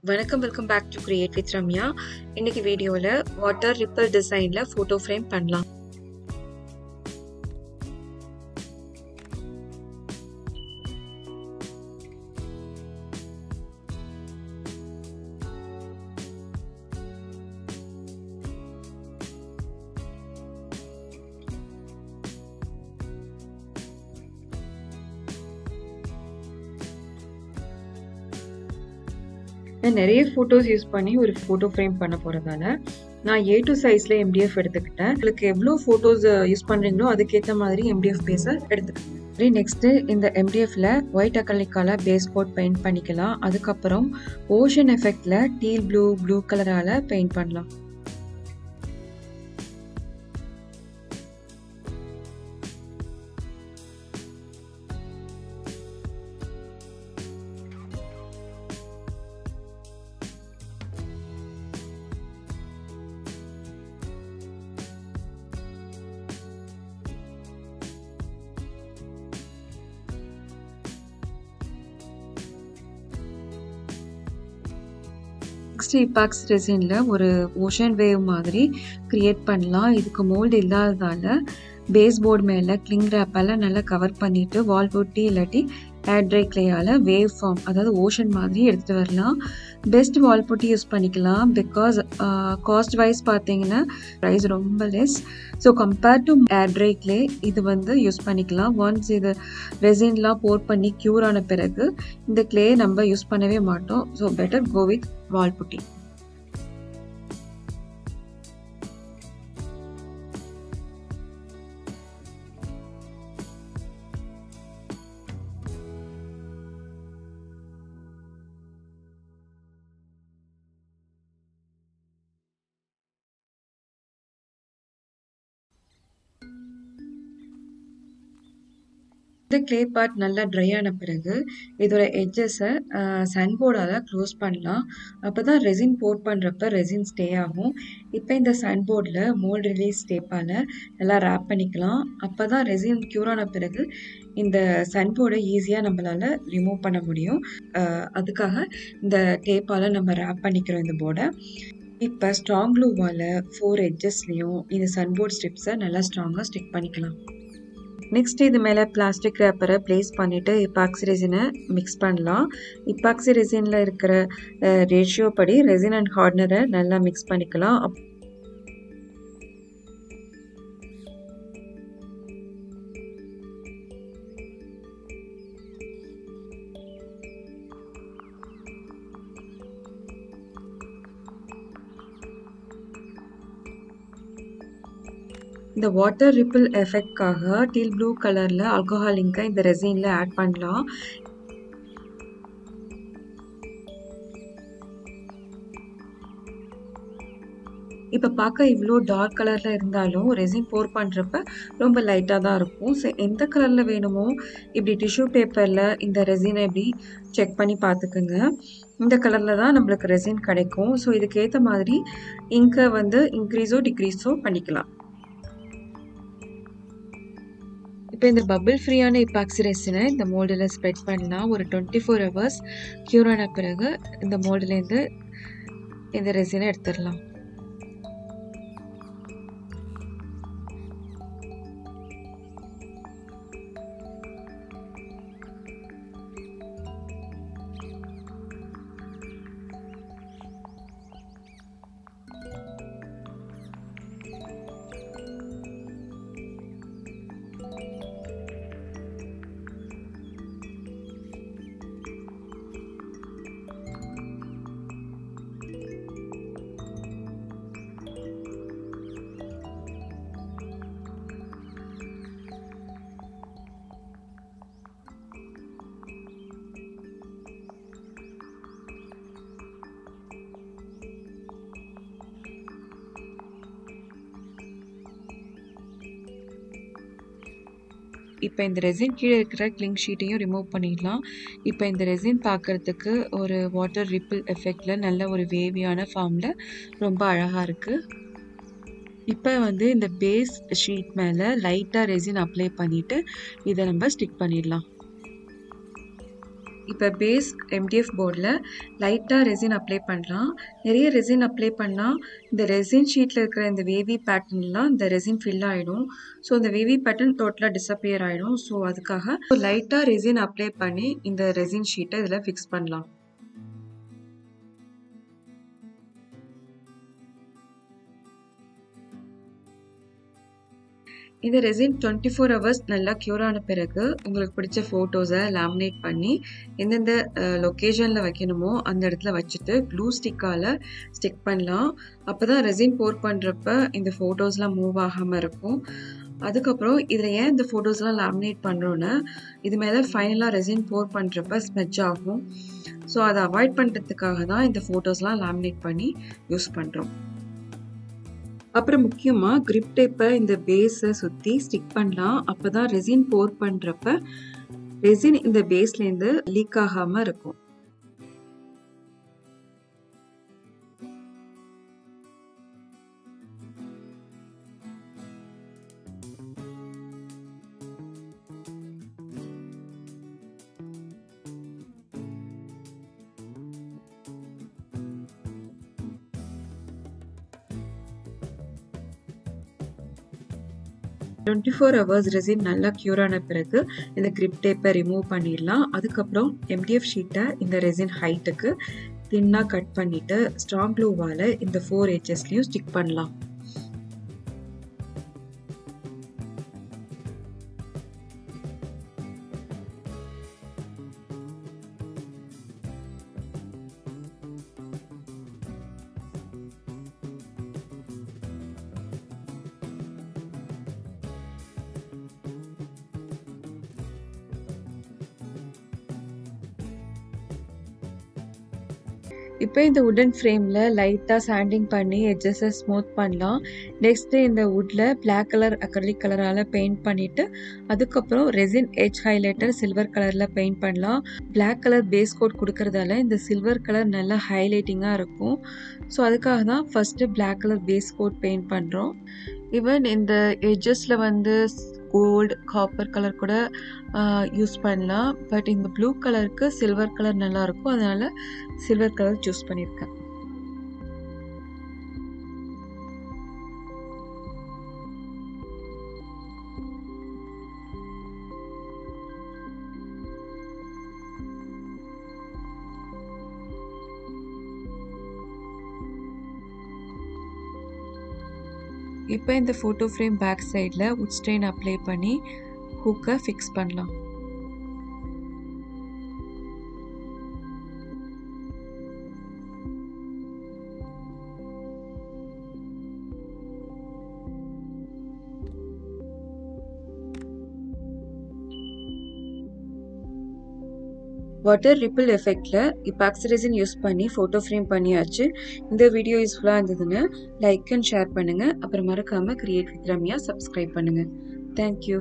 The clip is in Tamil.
Welcome back to create with Ramya. இன்னைக்கு வீடியோவில் வாட்டர் ரிப்பல் டிசைனில் ஃபோட்டோ ஃப்ரேம் பண்ணலாம். நான் நிறைய ஃபோட்டோஸ் யூஸ் பண்ணி ஒரு ஃபோட்டோ ஃப்ரேம் பண்ண போகிறதால நான் A2 சைஸில் MDF எடுத்துக்கிட்டேன். உங்களுக்கு எவ்வளோ ஃபோட்டோஸ் யூஸ் பண்ணுறீங்களோ அதுக்கேற்ற மாதிரி MDF பேஸை எடுத்துக்கிட்டேன். நெக்ஸ்ட்டு இந்த MDFல ஒயிட் அக்ரிலிக்கால பேஸ் கோட் பெயிண்ட் பண்ணிக்கலாம். அதுக்கப்புறம் ஓஷன் எஃபெக்டில் டீல் ப்ளூ கலரால் பெயிண்ட் பண்ணலாம். நெக்ஸ்ட் இபாக்ஸ் ரெசினில் ஒரு ஓஷன் வேவ் மாதிரி க்ரியேட் பண்ணலாம். இதுக்கு மோல்டு இல்லாததால் பேஸ் போர்டு மேலே கிளிங் ரேப்பால் நல்லா கவர் பண்ணிவிட்டு வால் புட்டி இல்லாட்டி ஏர் ட்ரை கிளேயால் வேவ் ஃபார்ம், அதாவது ஓஷன் மாதிரி எடுத்துகிட்டு வரலாம். பெஸ்ட் வால் புட்டி யூஸ் பண்ணிக்கலாம். பிகாஸ் காஸ்ட் வைஸ் பார்த்தீங்கன்னா ப்ரைஸ் ரொம்ப less. So compared to air try clay இது யூஸ் பண்ணிக்கலாம். ஒன்ஸ் இது ரெசின்லாம் போர் பண்ணி க்யூர் ஆன பிறகு இந்த கிளே நம்ம யூஸ் பண்ணவே மாட்டோம். ஸோ பெட்டர் கோ வித் வால் புட்டி. இந்த கிளே பார்ட் நல்லா ட்ரை ஆன பிறகு இதோட எட்ஜஸை சன்போர்டால் க்ளோஸ் பண்ணலாம். அப்போ தான் ரெசின் போட் பண்ணுறப்ப ரெசின் ஸ்டே ஆகும். இப்போ இந்த சன்போர்டில் மோல்ட் ரிலீஸ் டேப்பால் நல்லா ரேப் பண்ணிக்கலாம். அப்போ தான் ரெசின் க்யூர் ஆன பிறகு இந்த சன்போர்டை ஈஸியாக நம்மளால் ரிமூவ் பண்ண முடியும். அதுக்காக இந்த டேப்பால் நம்ம ரேப் பண்ணிக்கிறோம் இந்த போர்டை. இப்போ ஸ்ட்ராங் க்ளூவால் 4 எட்ஜஸ்லேயும் இந்த சன்போர்ட் ஸ்ட்ரிப்ஸை நல்லா ஸ்ட்ராங்காக ஸ்டிக் பண்ணிக்கலாம். நெக்ஸ்ட் இது மேலே பிளாஸ்டிக் ரேப்பரை ப்ளேஸ் பண்ணிவிட்டு இபாக்சி ரெசினை மிக்ஸ் பண்ணலாம். இபாக்சி ரெசினில் இருக்கிற ரேஷியோ படி ரெசின் அண்ட் ஹார்ட்னரை நல்லா மிக்ஸ் பண்ணிக்கலாம். இந்த வாட்டர் ரிப்பிள் எஃபெக்ட்காக டீல் ப்ளூ கலரில் ஆல்கஹால் இங்கை இந்த ரெசினில் ஆட் பண்ணலாம். இப்போ பார்க்க இவ்வளோ டார்க் கலரில் இருந்தாலும் ரெசின் போர் பண்ணுறப்ப ரொம்ப லைட்டாக தான் இருக்கும். ஸோ எந்த கலரில் வேணுமோ இப்படி டிஷ்யூ பேப்பரில் இந்த ரெசினை இப்படி செக் பண்ணி பார்த்துக்குங்க. இந்த கலரில் தான் நம்மளுக்கு ரெசின் கிடைக்கும். ஸோ இதுக்கேற்ற மாதிரி இங்கை இன்க்ரீஸோ டிக்ரீஸோ பண்ணிக்கலாம். இப்போ இந்த பபிள் ஃப்ரீயான இபாக்சி ரெசினை இந்த மோல்டில் ஸ்ப்ரெட் பண்ணலாம். ஒரு 24 ஹவர்ஸ் க்யூர் ஆன பிறகு இந்த மோல்டுலேருந்து இந்த ரெசினை எடுத்துடலாம். இப்போ இந்த ரெசின் கீழே இருக்கிற கிளிங் ஷீட்டையும் ரிமூவ் பண்ணிடலாம். இப்போ இந்த ரெசின் பார்க்குறதுக்கு ஒரு வாட்டர் ரிப்பிள் எஃபெக்டில் நல்ல ஒரு வேவியான ஃபார்மில் ரொம்ப அழகாக இருக்குது. இப்போ இந்த பேஸ் ஷீட் மேலே லைட்டாக ரெசின் அப்ளை பண்ணிவிட்டு இதை நம்ம ஸ்டிக் பண்ணிடலாம். இப்போ பேஸ் MDF போர்டில் லைட்டாக ரெசின் அப்ளை பண்ணலாம். நிறைய ரெசின் அப்ளை பண்ணால் இந்த ரெசின் ஷீட்டில் இருக்கிற இந்த வேவி பேட்டர்ன்லாம் இந்த ரெசின் ஃபில் ஆகிடும். ஸோ இந்த வேவி பேட்டர்ன் டோட்டலாக டிஸப்பியர் ஆகிடும். ஸோ அதுக்காக லைட்டாக ரெசின் அப்ளை பண்ணி இந்த ரெசின் ஷீட்டை இதில் ஃபிக்ஸ் பண்ணலாம். இந்த ரெசின் 24 hours நல்லா க்யூர் ஆன பிறகு உங்களுக்கு பிடிச்ச ஃபோட்டோஸை லேமினேட் பண்ணி எந்தெந்த லொக்கேஷனில் வைக்கணுமோ அந்த இடத்துல வச்சுட்டு க்ளூ ஸ்டிக்கால் ஸ்டிக் பண்ணலாம். அப்போ தான் ரெசின் போர் பண்ணுறப்ப இந்த ஃபோட்டோஸ்லாம் மூவ் ஆகாமல் இருக்கும். அதுக்கப்புறம் இதில் ஏன் இந்த ஃபோட்டோஸ்லாம் லேமினேட் பண்ணுறோன்னு, இது மேலே ஃபைனலாக ரெசின் போர் பண்ணுறப்ப ஸ்மெட்ச் ஆகும். ஸோ அதை அவாய்ட் பண்ணுறதுக்காக தான் இந்த ஃபோட்டோஸ்லாம் லேமினேட் பண்ணி யூஸ் பண்ணுறோம். அப்புறம் முக்கியமாக கிரிப் டேப்பை இந்த பேஸை சுற்றி ஸ்டிக் பண்ணலாம். அப்போ தான் ரெசின் போர் பண்ணுறப்ப ரெசின் இந்த பேஸ்லேருந்து லீக் ஆகாமல் இருக்கும். டுவெண்ட்டி hours ரெசின் நல்லா க்யூர் ஆன பிறகு இந்த கிரிப் டேப்பை ரிமூவ் பண்ணிடலாம். அதுக்கப்புறம் MDF ஷீட்டை இந்த ரெசின் ஹைட்டுக்கு தின்னாக கட் பண்ணிவிட்டு ஸ்ட்ராங் க்ளூவால் இந்த 4 edgesலையும் ஸ்டிக் பண்ணலாம். இப்போ இந்த உடன் ஃப்ரேமில் லைட்டாக சாண்டிங் பண்ணி எட்ஜஸை ஸ்மூத் பண்ணலாம். நெக்ஸ்ட்டு இந்த வுட்டில் பிளாக் கலர் அக்ரிலிக் கலரால் பெயிண்ட் பண்ணிவிட்டு அதுக்கப்புறம் ரெசின் எட்ஜ் ஹைலைட்டர் சில்வர் கலரில் பெயிண்ட் பண்ணலாம். பிளாக் கலர் பேஸ் கோட் கொடுக்கறதால இந்த சில்வர் கலர் நல்லா ஹைலைட்டிங்காக இருக்கும். ஸோ அதுக்காக தான் first black colour base coat paint பண்ணுறோம். ஈவன் இந்த எட்ஜஸில் வந்து கோல்டு காப்பர் கலர் கூட யூஸ் பண்ணலாம். பட் இந்த ப்ளூ கலருக்கு சில்வர் கலர் நல்லாயிருக்கும், அதனால் சில்வர் கலர் சூஸ் பண்ணியிருக்கேன். இப்போ இந்த ஃபோட்டோ ஃப்ரேம் பேக் சைடில் வுட் ஸ்டெயின் அப்ளை பண்ணி ஹூக்கை ஃபிக்ஸ் பண்ணலாம். வாட்டர் ரிப்பிள் எஃபெக்டில் எபாக்சி ரெசின் யூஸ் பண்ணி ஃபோட்டோ ஃப்ரேம் பண்ணியாச்சு. இந்த வீடியோ யூஸ்ஃபுல்லாக இருந்ததுன்னு லைக் அண்ட் ஷேர் பண்ணுங்கள். அப்புறம் மறக்காமல் கிரியேட் வித் ரம்யா சப்ஸ்கிரைப் பண்ணுங்கள். தேங்க்யூ.